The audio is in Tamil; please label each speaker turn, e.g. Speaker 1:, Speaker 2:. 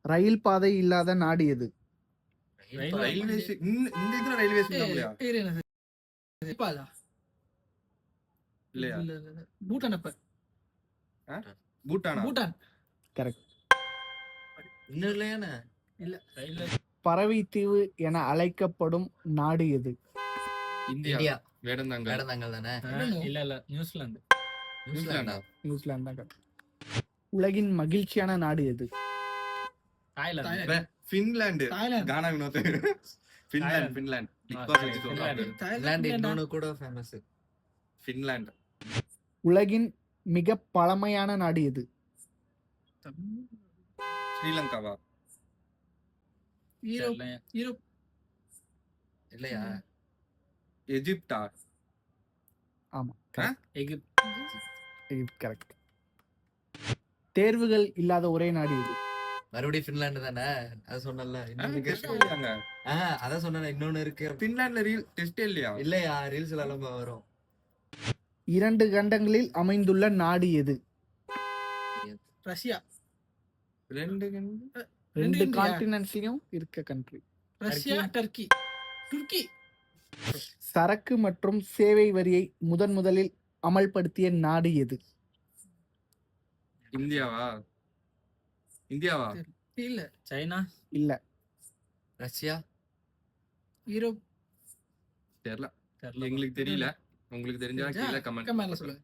Speaker 1: ரயில் பாதை இல்லாத நாடு எது?
Speaker 2: ரயில்வே இந்த இதுல ரயில்வே இல்லையா? இல்லையா?
Speaker 3: பூட்டான். அப்ப பூட்டான்
Speaker 1: கரெக்ட்.
Speaker 2: இன்னும் இல்லையானே?
Speaker 3: இல்ல.
Speaker 1: பறவை தீவு என அழைக்கப்படும் நாடு எது?
Speaker 2: இந்தியா. வேடந்தாங்கல் தானே?
Speaker 3: இல்ல நியூசிலாந்து.
Speaker 2: நியூசிலாண்டா?
Speaker 1: நியூசிலாந்து தான் correct. உலகின் மகிழ்ச்சியான நாடு எது?
Speaker 3: தாய்லாந்து.
Speaker 2: ஃபின்லாந்து.
Speaker 3: தாய்லாந்து.
Speaker 2: கானா வினோத். ஃபின்லாந்து. பிக் பாஸ் வச்சு சொல்றாங்க.
Speaker 3: தாய்லாந்து
Speaker 2: இன்னொன்னு கூட ஃபேமஸ். ஃபின்லாந்து.
Speaker 1: உலகின் மிக பழமையான நாடு எது?
Speaker 2: ஸ்ரீலங்காவா?
Speaker 3: யூரோப்.
Speaker 2: இல்லையா? எஜிப்டா?
Speaker 1: ஆமா
Speaker 3: எகிப்து.
Speaker 1: கரெக்ட். தேர்வுகள் இல்லாத ஒரே நாடு எது?
Speaker 2: மறுபடியும் ஃபின்லாந்து தானே? அது சொன்னல. அதான் சொன்னேன். இன்னொன்னு இருக்கு. ஃபின்லாந்துல டெஸ்டே இல்லையா? இல்லையா? ரீல்ஸ்ல எல்லாம் வரும்.
Speaker 1: 2 கண்டங்களில் அமைந்துள்ள நாடு எது?
Speaker 3: ரஷ்யா.
Speaker 1: 2 கான்டினென்ட்ஸ்லயும் இருக்க கண்ட்ரி.
Speaker 3: Russia, Turkey.
Speaker 1: சரக்கு மற்றும் சேவை வரியை முதலில் அமல்படுத்திய நாடு எது?
Speaker 2: இந்தியாவா?
Speaker 3: இல்ல. சைனா.
Speaker 1: இல்ல.
Speaker 2: ரஷ்யா.
Speaker 3: யூரோப்.
Speaker 2: தெரியல. எங்களுக்கு தெரியல. உங்களுக்கு தெரிஞ்சா கீழே கமெண்ட்ல சொல்லுங்க.